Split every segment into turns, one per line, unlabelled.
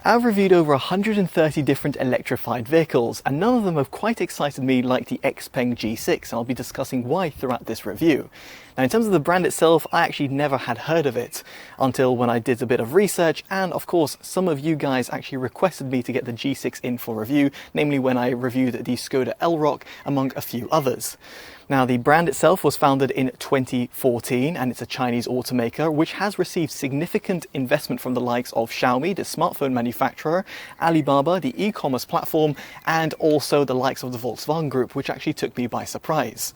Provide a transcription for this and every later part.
I've reviewed over 130 different electrified vehicles, and none of them have quite excited me like the Xpeng G6, and I'll be discussing why throughout this review. Now, in terms of the brand itself, I actually never had heard of it until when I did a bit of research, and of course, some of you guys actually requested me to get the G6 in for review, namely when I reviewed the Skoda Elroq, among a few others. Now, the brand itself was founded in 2014, and it's a Chinese automaker which has received significant investment from the likes of Xiaomi, the smartphone manufacturer, Alibaba, the e-commerce platform, and also the likes of the Volkswagen Group, which actually took me by surprise.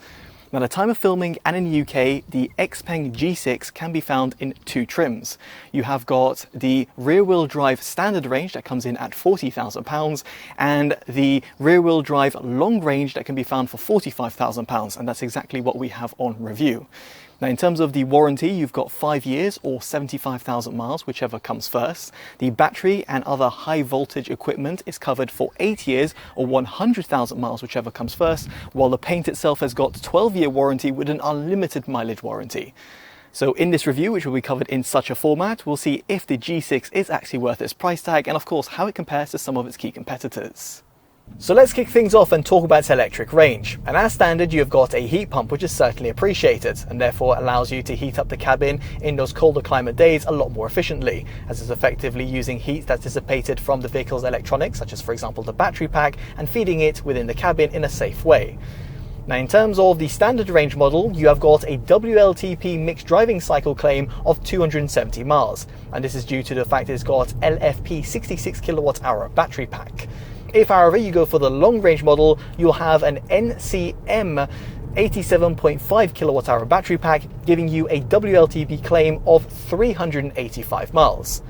Now, at the time of filming and in the UK, the Xpeng G6 can be found in two trims. You have got the rear-wheel drive standard range that comes in at £40,000 and the rear-wheel drive long range that can be found for £45,000, and that's exactly what we have on review. Now, in terms of the warranty, you've got 5 years or 75,000 miles, whichever comes first. The battery and other high voltage equipment is covered for 8 years or 100,000 miles, whichever comes first, while the paint itself has got 12-year warranty with an unlimited mileage warranty. So in this review, which will be covered in such a format, we'll see if the G6 is actually worth its price tag and of course how it compares to some of its key competitors. So let's kick things off and talk about its electric range. And as standard, you've got a heat pump, which is certainly appreciated and therefore allows you to heat up the cabin in those colder climate days a lot more efficiently, as it's effectively using heat that's dissipated from the vehicle's electronics, such as for example the battery pack, and feeding it within the cabin in a safe way. Now, in terms of the standard range model, you have got a WLTP mixed driving cycle claim of 270 miles, and this is due to the fact it's got LFP 66 kilowatt hour battery pack. If, however, you go for the long-range model, you'll have an NCM 87.5 kilowatt hour battery pack, giving you a WLTP claim of 385 miles.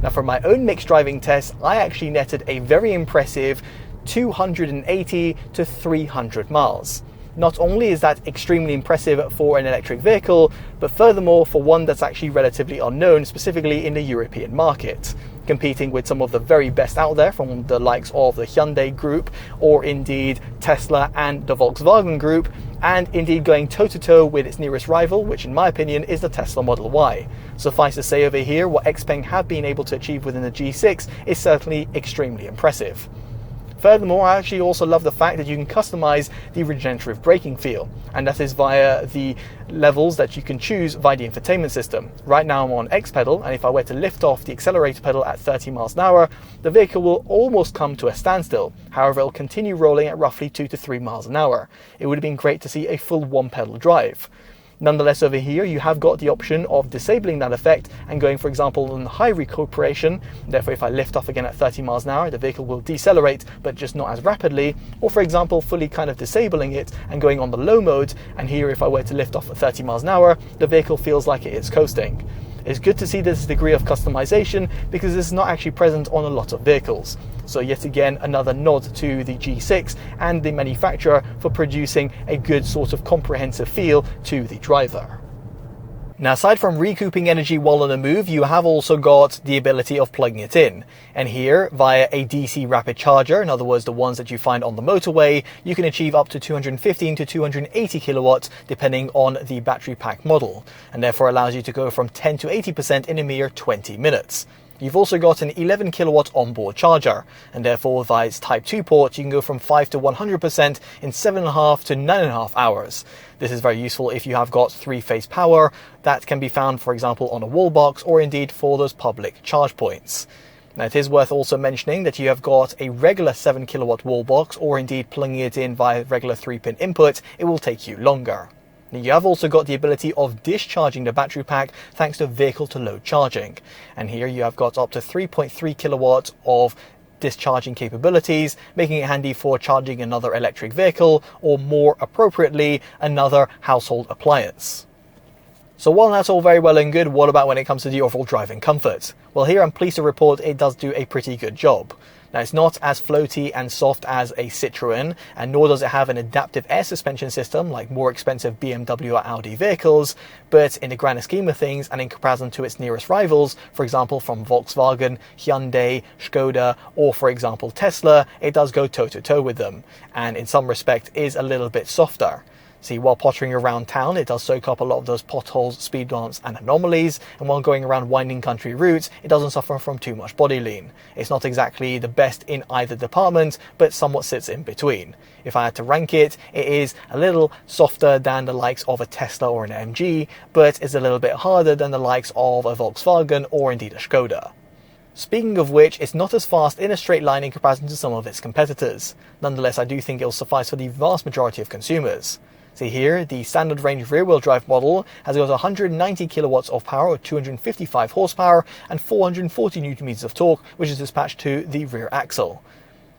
Now, from my own mixed driving test, I actually netted a very impressive 280 to 300 miles. Not only is that extremely impressive for an electric vehicle, but furthermore for one that's actually relatively unknown, specifically in the European market, competing with some of the very best out there from the likes of the Hyundai Group or indeed Tesla and the Volkswagen Group, and indeed going toe-to-toe with its nearest rival, which in my opinion is the Tesla Model Y. Suffice to say over here, what Xpeng have been able to achieve within the G6 is certainly extremely impressive. Furthermore, I actually also love the fact that you can customize the regenerative braking feel, and that is via the levels that you can choose via the infotainment system. Right now I'm on X pedal, and if I were to lift off the accelerator pedal at 30 miles an hour, the vehicle will almost come to a standstill. However, it will continue rolling at roughly 2 to 3 miles an hour. It would have been great to see a full one pedal drive. Nonetheless, over here you have got the option of disabling that effect and going, for example, on high recuperation. Therefore, if I lift off again at 30 miles an hour, the vehicle will decelerate, but just not as rapidly. Or, for example, fully kind of disabling it and going on the low mode. And here, if I were to lift off at 30 miles an hour, the vehicle feels like it is coasting. It's good to see this degree of customization because this is not actually present on a lot of vehicles. So yet again, another nod to the G6 and the manufacturer for producing a good sort of comprehensive feel to the driver. Now, aside from recouping energy while on the move, you have also got the ability of plugging it in. And here, via a DC rapid charger, in other words, the ones that you find on the motorway, you can achieve up to 215 to 280 kilowatts, depending on the battery pack model, and therefore allows you to go from 10 to 80% in a mere 20 minutes. You've also got an 11 kilowatt onboard charger, and therefore via its Type 2 port, you can go from 5 to 100% in 7.5 to 9.5 hours. This is very useful if you have got 3-phase power that can be found, for example, on a wall box or indeed for those public charge points. Now, it is worth also mentioning that you have got a regular 7 kilowatt wall box, or indeed plugging it in via regular 3-pin input, it will take you longer. You have also got the ability of discharging the battery pack thanks to vehicle-to-load charging. And here you have got up to 3.3 kilowatts of discharging capabilities, making it handy for charging another electric vehicle or, more appropriately, another household appliance. So while that's all very well and good, what about when it comes to the overall driving comfort? Well, here I'm pleased to report it does do a pretty good job. Now, it's not as floaty and soft as a Citroën, and nor does it have an adaptive air suspension system like more expensive BMW or Audi vehicles, but in the grander scheme of things and in comparison to its nearest rivals, for example from Volkswagen, Hyundai, Skoda, or for example Tesla, it does go toe-to-toe with them, and in some respect is a little bit softer. See, while pottering around town, it does soak up a lot of those potholes, speed bumps and anomalies, and while going around winding country routes, it doesn't suffer from too much body lean. It's not exactly the best in either department, but somewhat sits in between. If I had to rank it, it is a little softer than the likes of a Tesla or an MG, but is a little bit harder than the likes of a Volkswagen or indeed a Skoda. Speaking of which, it's not as fast in a straight line in comparison to some of its competitors. Nonetheless, I do think it will suffice for the vast majority of consumers. See here, the standard range rear-wheel drive model has got 190 kilowatts of power or 255 horsepower and 440 Nm of torque, which is dispatched to the rear axle.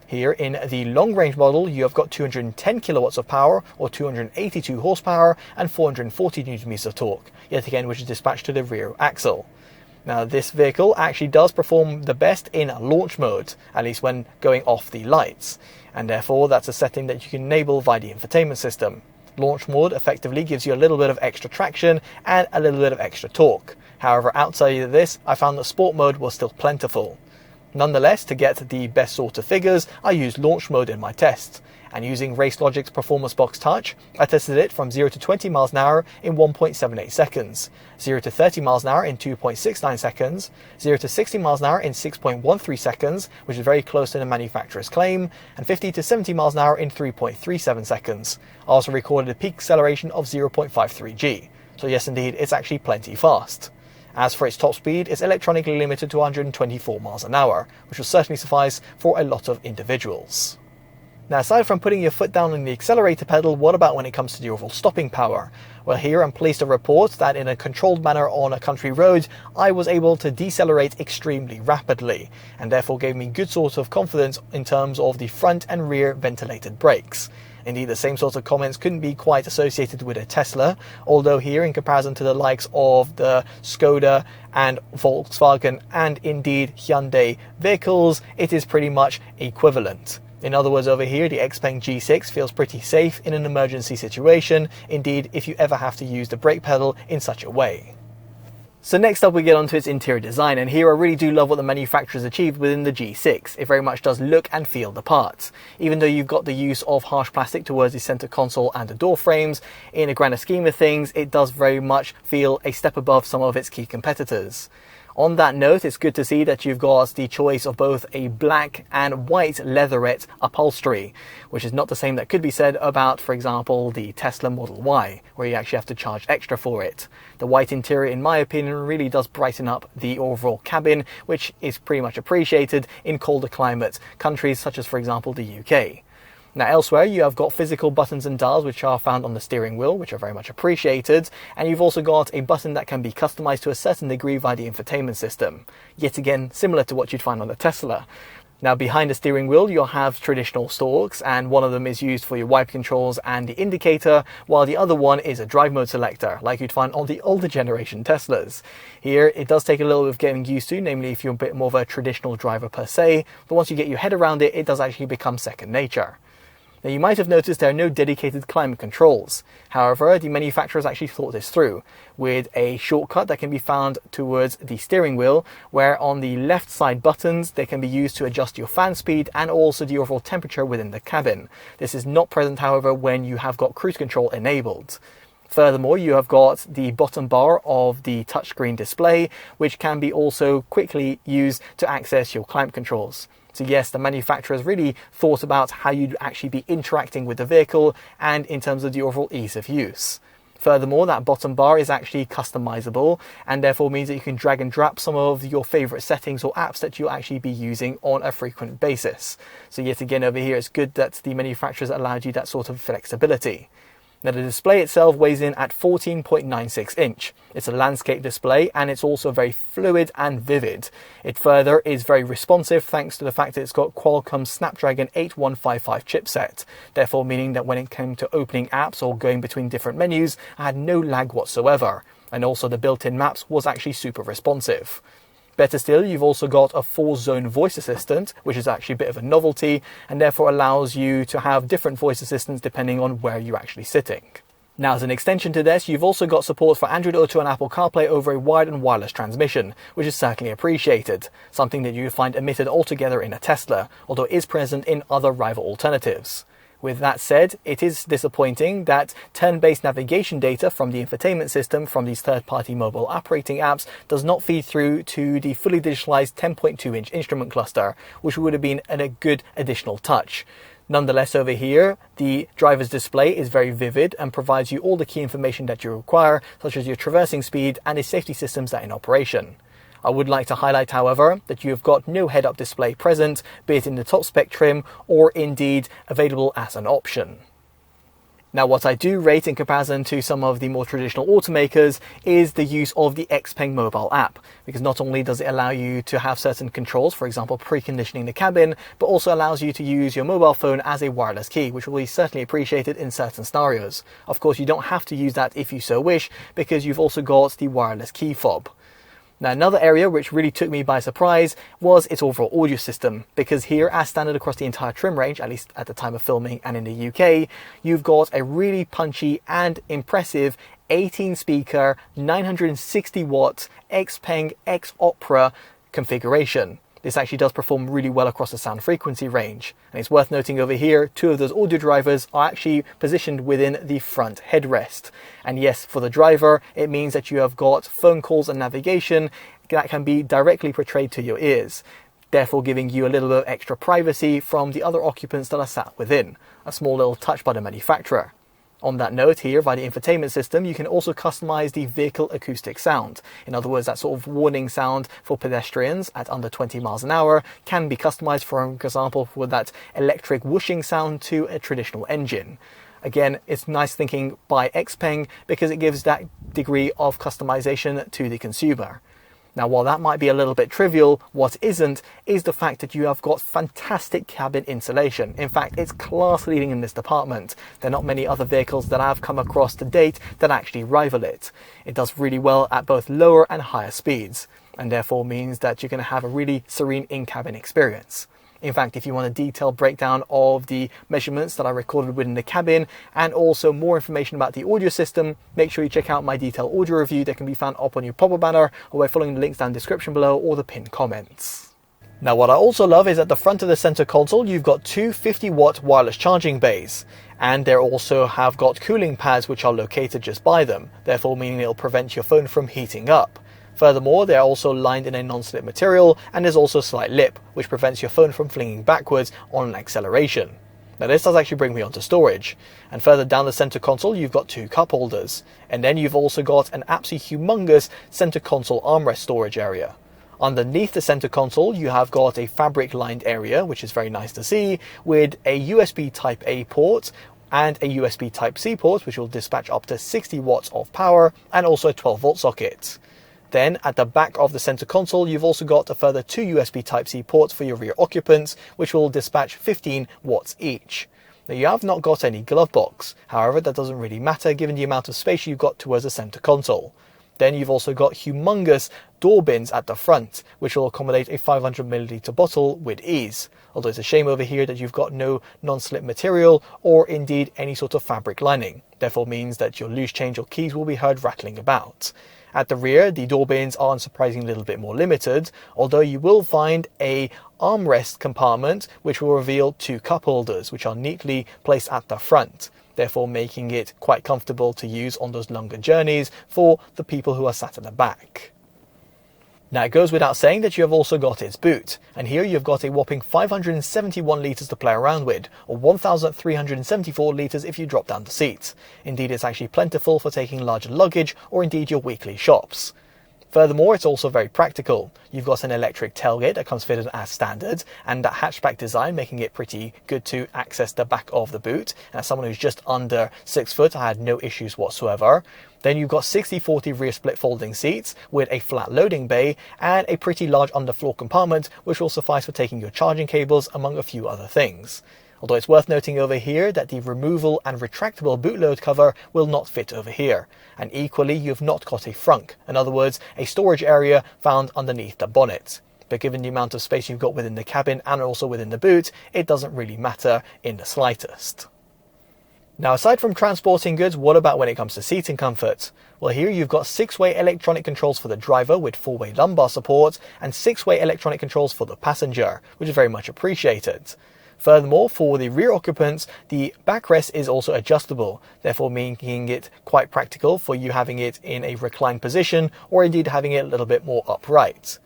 Here in the long range model, you have got 210 kilowatts of power or 282 horsepower and 440 Nm of torque, yet again which is dispatched to the rear axle. Now this vehicle actually does perform the best in launch mode, at least when going off the lights, and therefore that's a setting that you can enable via the infotainment system. Launch mode effectively gives you a little bit of extra traction and a little bit of extra torque. However, outside of this, I found that sport mode was still plentiful. Nonetheless, to get the best sort of figures, I used launch mode in my tests. And using RaceLogic's Performance Box Touch, I tested it from 0 to 20 miles an hour in 1.78 seconds, 0 to 30 miles an hour in 2.69 seconds, 0 to 60 miles an hour in 6.13 seconds, which is very close to the manufacturer's claim, and 50 to 70 miles an hour in 3.37 seconds. I also recorded a peak acceleration of 0.53 G. So yes, indeed, it's actually plenty fast. As for its top speed, it's electronically limited to 124 miles an hour, which will certainly suffice for a lot of individuals. Now, aside from putting your foot down on the accelerator pedal, what about when it comes to the overall stopping power? Well, here I'm pleased to report that in a controlled manner on a country road, I was able to decelerate extremely rapidly, and therefore gave me good sort of confidence in terms of the front and rear ventilated brakes. Indeed, the same sort of comments couldn't be quite associated with a Tesla, although here, in comparison to the likes of the Skoda and Volkswagen and indeed Hyundai vehicles, it is pretty much equivalent. In other words, over here, the Xpeng G6 feels pretty safe in an emergency situation, indeed if you ever have to use the brake pedal in such a way. So next up we get onto its interior design, and here I really do love what the manufacturers achieved within the G6. It very much does look and feel the part. Even though you've got the use of harsh plastic towards the center console and the door frames, in a grander scheme of things, it does very much feel a step above some of its key competitors. On that note, it's good to see that you've got the choice of both a black and white leatherette upholstery, which is not the same that could be said about, for example, the Tesla Model Y, where you actually have to charge extra for it. The white interior, in my opinion, really does brighten up the overall cabin, which is pretty much appreciated in colder climate countries such as, for example, the UK. Now elsewhere, you have got physical buttons and dials which are found on the steering wheel, which are very much appreciated, and you've also got a button that can be customized to a certain degree via the infotainment system. Yet again, similar to what you'd find on the Tesla. Now behind the steering wheel, you'll have traditional stalks, and one of them is used for your wipe controls and the indicator, while the other one is a drive mode selector, like you'd find on the older generation Teslas. Here, it does take a little bit of getting used to, namely if you're a bit more of a traditional driver per se, but once you get your head around it, it does actually become second nature. Now you might have noticed there are no dedicated climate controls. However, the manufacturers actually thought this through, with a shortcut that can be found towards the steering wheel, where on the left side buttons they can be used to adjust your fan speed and also the overall temperature within the cabin. This is not present, however, when you have got cruise control enabled. Furthermore, you have got the bottom bar of the touchscreen display, which can be also quickly used to access your climate controls. So yes, the manufacturers really thought about how you'd actually be interacting with the vehicle and in terms of the overall ease of use. Furthermore, that bottom bar is actually customizable and therefore means that you can drag and drop some of your favorite settings or apps that you'll actually be using on a frequent basis. So yet again over here, it's good that the manufacturers allowed you that sort of flexibility. Now the display itself weighs in at 14.96 inch. It's a landscape display and it's also very fluid and vivid. It further is very responsive thanks to the fact that it's got Qualcomm's Snapdragon 8155 chipset, therefore meaning that when it came to opening apps or going between different menus, I had no lag whatsoever. And also the built-in maps was actually super responsive. Better still, you've also got a 4-zone voice assistant, which is actually a bit of a novelty and therefore allows you to have different voice assistants depending on where you're actually sitting. Now, as an extension to this, you've also got support for Android Auto and Apple CarPlay over a wired and wireless transmission, which is certainly appreciated, something that you find omitted altogether in a Tesla, although it is present in other rival alternatives. With that said, it is disappointing that turn-based navigation data from the infotainment system from these third-party mobile operating apps does not feed through to the fully digitalized 10.2-inch instrument cluster, which would have been a good additional touch. Nonetheless, over here, the driver's display is very vivid and provides you all the key information that you require, such as your traversing speed and the safety systems that are in operation. I would like to highlight, however, that you have got no head-up display present, be it in the top spec trim or indeed available as an option. Now, what I do rate in comparison to some of the more traditional automakers is the use of the Xpeng mobile app, because not only does it allow you to have certain controls, for example, preconditioning the cabin, but also allows you to use your mobile phone as a wireless key, which will be certainly appreciated in certain scenarios. Of course, you don't have to use that if you so wish, because you've also got the wireless key fob. Now, another area which really took me by surprise was its overall audio system, because here, as standard across the entire trim range, at least at the time of filming and in the UK, you've got a really punchy and impressive 18-speaker, 960 watt Xpeng X Opera configuration. This actually does perform really well across the sound frequency range. And it's worth noting over here, 2 of those audio drivers are actually positioned within the front headrest. And yes, for the driver, it means that you have got phone calls and navigation that can be directly portrayed to your ears, therefore giving you a little bit of extra privacy from the other occupants that are sat within. A small little touch by the manufacturer. On that note, here via the infotainment system, you can also customize the vehicle acoustic sound. In other words, that sort of warning sound for pedestrians at under 20 miles an hour can be customized, for example, with that electric whooshing sound to a traditional engine. Again, it's nice thinking by Xpeng because it gives that degree of customization to the consumer. Now, while that might be a little bit trivial, what isn't is the fact that you have got fantastic cabin insulation. In fact, it's class leading in this department. There are not many other vehicles that I've come across to date that actually rival it. It does really well at both lower and higher speeds, and therefore means that you're going to have a really serene in-cabin experience. In fact, if you want a detailed breakdown of the measurements that I recorded within the cabin and also more information about the audio system, make sure you check out my detailed audio review that can be found up on your pop-up banner or by following the links down in the description below or the pinned comments. Now, what I also love is at the front of the center console, you've got 2 50-watt wireless charging bays, and they also have got cooling pads which are located just by them, therefore meaning it'll prevent your phone from heating up. Furthermore, they are also lined in a non-slip material, and there's also a slight lip, which prevents your phone from flinging backwards on an acceleration. Now, this does actually bring me onto storage. And further down the center console, you've got 2 cup holders. And then you've also got an absolutely humongous center console armrest storage area. Underneath the center console, you have got a fabric-lined area, which is very nice to see, with a USB Type-A port and a USB Type-C port, which will dispatch up to 60 watts of power, and also a 12-volt socket. Then, at the back of the center console, you've also got a further 2 USB Type-C ports for your rear occupants, which will dispatch 15 watts each. Now, you have not got any glove box. However, that doesn't really matter given the amount of space you've got towards the center console. Then you've also got humongous door bins at the front, which will accommodate a 500 milliliter bottle with ease. Although it's a shame over here that you've got no non-slip material or indeed any sort of fabric lining. Therefore means that your loose change or keys will be heard rattling about. At the rear, the door bins are unsurprisingly a little bit more limited, although you will find a armrest compartment which will reveal 2 cup holders, which are neatly placed at the front, therefore making it quite comfortable to use on those longer journeys for the people who are sat at the back. Now, it goes without saying that you have also got its boot, and here you've got a whopping 571 litres to play around with, or 1,374 litres if you drop down the seats. Indeed, it's actually plentiful for taking larger luggage or indeed your weekly shops. Furthermore, it's also very practical. You've got an electric tailgate that comes fitted as standard, and that hatchback design making it pretty good to access the back of the boot. And as someone who's just under 6 foot, I had no issues whatsoever. Then you've got 60-40 rear split folding seats with a flat loading bay and a pretty large underfloor compartment, which will suffice for taking your charging cables among a few other things. Although it's worth noting over here that the removable and retractable boot load cover will not fit over here. And equally, you've not got a frunk, in other words, a storage area found underneath the bonnet. But given the amount of space you've got within the cabin and also within the boot, it doesn't really matter in the slightest. Now, aside from transporting goods, what about when it comes to seating comfort? Well, here you've got 6-way electronic controls for the driver with 4-way lumbar support and 6-way electronic controls for the passenger, which is very much appreciated. Furthermore, for the rear occupants, the backrest is also adjustable, therefore making it quite practical for you having it in a reclined position or indeed having it a little bit more upright.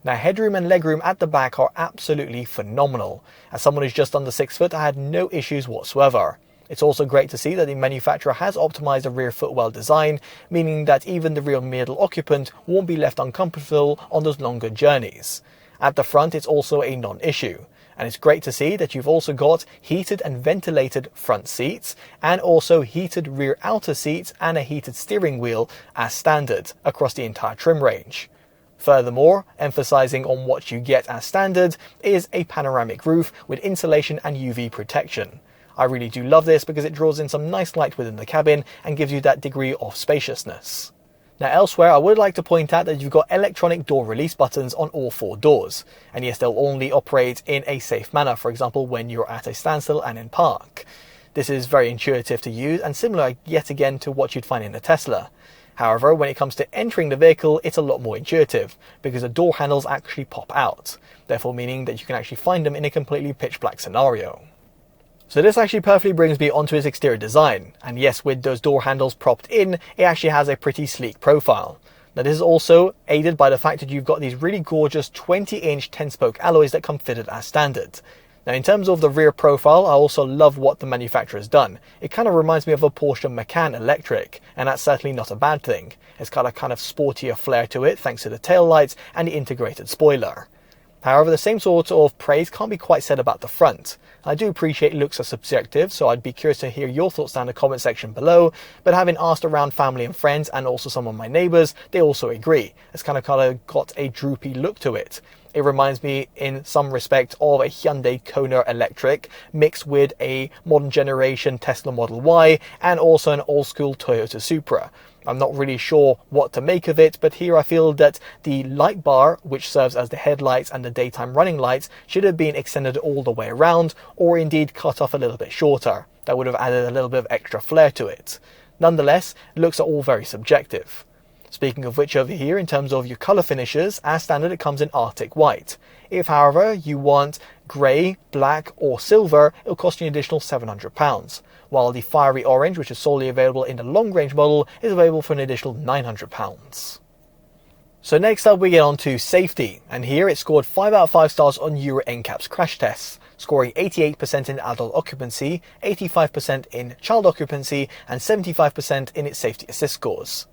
Now, headroom and legroom at the back are absolutely phenomenal. As someone who's just under 6 foot, I had no issues whatsoever. It's also great to see that the manufacturer has optimized the rear footwell design, meaning that even the rear middle occupant won't be left uncomfortable on those longer journeys. At the front, it's also a non-issue. And it's great to see that you've also got heated and ventilated front seats and also heated rear outer seats and a heated steering wheel as standard across the entire trim range. Furthermore, emphasizing on what you get as standard is a panoramic roof with insulation and UV protection. I really do love this because it draws in some nice light within the cabin and gives you that degree of spaciousness. Now elsewhere, I would like to point out that you've got electronic door release buttons on all 4 doors. And yes, they'll only operate in a safe manner, for example, when you're at a standstill and in park. This is very intuitive to use and similar yet again to what you'd find in a Tesla. However, when it comes to entering the vehicle, it's a lot more intuitive because the door handles actually pop out, therefore meaning that you can actually find them in a completely pitch black scenario. So this actually perfectly brings me onto its exterior design, and yes, with those door handles propped in, it actually has a pretty sleek profile. Now this is also aided by the fact that you've got these really gorgeous 20-inch 10-spoke alloys that come fitted as standard. Now in terms of the rear profile, I also love what the manufacturer has done. It kind of reminds me of a Porsche Macan electric, and that's certainly not a bad thing. It's got a kind of sportier flair to it thanks to the tail lights and the integrated spoiler. However, the same sort of praise can't be quite said about the front. I do appreciate looks are subjective, so I'd be curious to hear your thoughts down in the comment section below, but having asked around family and friends and also some of my neighbours, they also agree. It's kind of got a droopy look to it. It reminds me in some respect of a Hyundai Kona electric mixed with a modern generation Tesla Model Y and also an old school Toyota Supra. I'm not really sure what to make of it, but here I feel that the light bar, which serves as the headlights and the daytime running lights, should have been extended all the way around, or indeed cut off a little bit shorter. That would have added a little bit of extra flair to it. Nonetheless, looks are all very subjective. Speaking of which, over here, in terms of your colour finishes, as standard it comes in Arctic White. If, however, you want grey, black or silver, it'll cost you an additional £700. While the Fiery Orange, which is solely available in the long-range model, is available for an additional £900. So next up we get on to safety, and here it scored 5 out of 5 stars on Euro NCAP's crash tests, scoring 88% in adult occupancy, 85% in child occupancy, and 75% in its safety assist scores.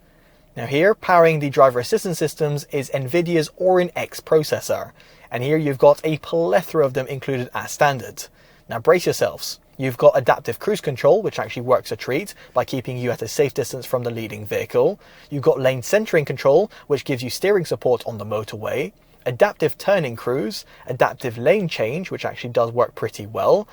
Now here, powering the driver assistance systems is NVIDIA's Orin X processor, and here you've got a plethora of them included as standard. Now brace yourselves. You've got adaptive cruise control, which actually works a treat by keeping you at a safe distance from the leading vehicle. You've got lane centering control, which gives you steering support on the motorway. Adaptive turning cruise, adaptive lane change, which actually does work pretty well.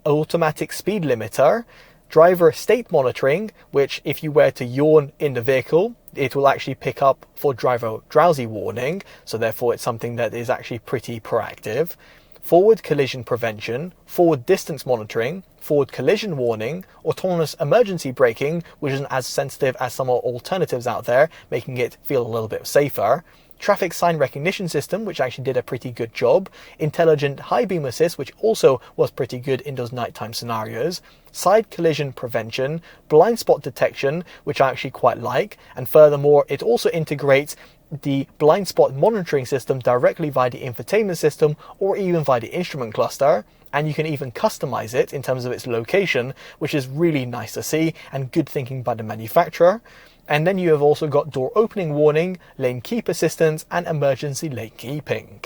Automatic speed limiter. Driver state monitoring, which if you were to yawn in the vehicle, it will actually pick up for driver drowsy warning. So therefore it's something that is actually pretty proactive. Forward collision prevention, forward distance monitoring, forward collision warning, autonomous emergency braking, which isn't as sensitive as some alternatives out there, making it feel a little bit safer. Traffic sign recognition system, which actually did a pretty good job. Intelligent high beam assist, which also was pretty good in those nighttime scenarios. Side collision prevention, blind spot detection, which I actually quite like. And furthermore, it also integrates the blind spot monitoring system directly via the infotainment system or even via the instrument cluster. And you can even customize it in terms of its location, which is really nice to see and good thinking by the manufacturer. And then you have also got door opening warning, lane keep assistance, and emergency lane keeping.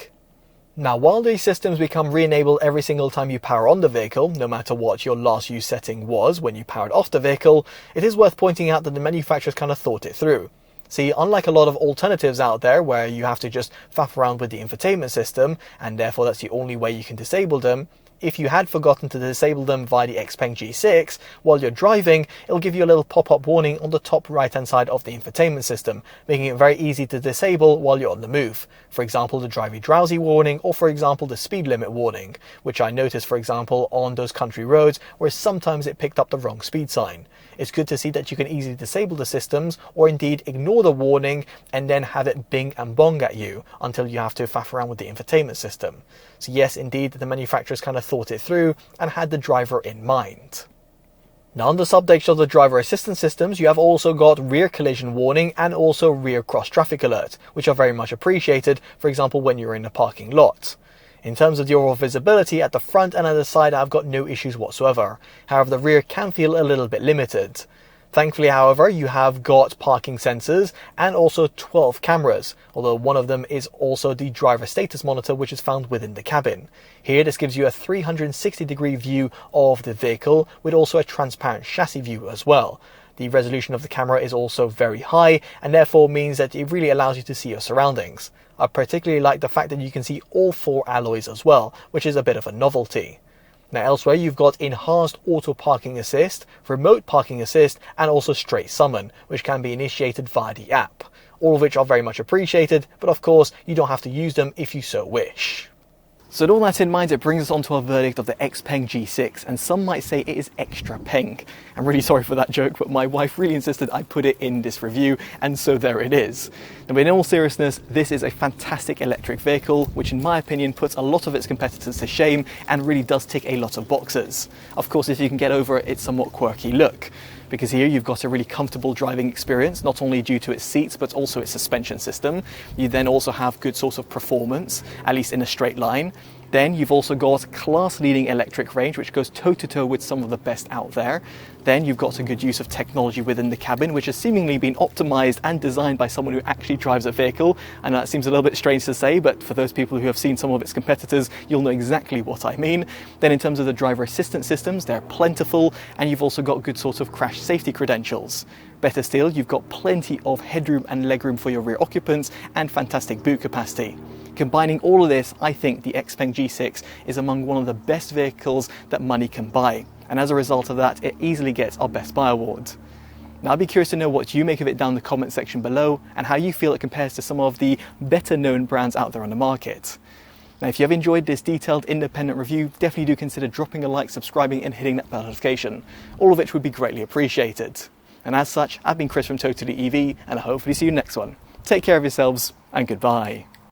Now, while these systems become re-enabled every single time you power on the vehicle, no matter what your last use setting was when you powered off the vehicle, it is worth pointing out that the manufacturers kind of thought it through. See, unlike a lot of alternatives out there where you have to just faff around with the infotainment system, and therefore that's the only way you can disable them, if you had forgotten to disable them via the Xpeng G6 while you're driving, it'll give you a little pop-up warning on the top right-hand side of the infotainment system, making it very easy to disable while you're on the move. For example, the drive you drowsy warning, or for example, the speed limit warning, which I noticed, for example, on those country roads where sometimes it picked up the wrong speed sign. It's good to see that you can easily disable the systems or indeed ignore the warning and then have it bing and bong at you until you have to faff around with the infotainment system. So yes, indeed, the manufacturers kind of thought it through and had the driver in mind. Now on the subject of the driver assistance systems, you have also got rear collision warning and also rear cross traffic alert, which are very much appreciated, for example when you're in a parking lot. In terms of the overall visibility, at the front and at the side I've got no issues whatsoever. However, the rear can feel a little bit limited. Thankfully, however, you have got parking sensors and also 12 cameras, although one of them is also the driver status monitor, which is found within the cabin. Here, this gives you a 360-degree view of the vehicle with also a transparent chassis view as well. The resolution of the camera is also very high and therefore means that it really allows you to see your surroundings. I particularly like the fact that you can see all 4 alloys as well, which is a bit of a novelty. Now elsewhere you've got enhanced auto parking assist, remote parking assist and also straight summon, which can be initiated via the app. All of which are very much appreciated, but of course you don't have to use them if you so wish. So with all that in mind, it brings us on to our verdict of the Xpeng G6, and some might say it is extra pink. I'm really sorry for that joke, but my wife really insisted I put it in this review, and so there it is. Now in all seriousness, this is a fantastic electric vehicle, which in my opinion puts a lot of its competitors to shame and really does tick a lot of boxes. Of course, if you can get over its somewhat quirky look. Because here you've got a really comfortable driving experience, not only due to its seats, but also its suspension system. You then also have good sort of performance, at least in a straight line. Then you've also got class-leading electric range, which goes toe-to-toe with some of the best out there. Then you've got a good use of technology within the cabin, which has seemingly been optimized and designed by someone who actually drives a vehicle. I know that seems a little bit strange to say, but for those people who have seen some of its competitors, you'll know exactly what I mean. Then in terms of the driver assistance systems, they're plentiful, and you've also got good sort of crash safety credentials. Better still, you've got plenty of headroom and legroom for your rear occupants and fantastic boot capacity. Combining all of this, I think the Xpeng G6 is among one of the best vehicles that money can buy. And as a result of that, it easily gets our Best Buy award. Now I'd be curious to know what you make of it down in the comment section below and how you feel it compares to some of the better known brands out there on the market. Now if you have enjoyed this detailed independent review, definitely do consider dropping a like, subscribing and hitting that bell notification, all of which would be greatly appreciated. And as such, I've been Chris from TotallyEV and I hopefully see you next one. Take care of yourselves and goodbye.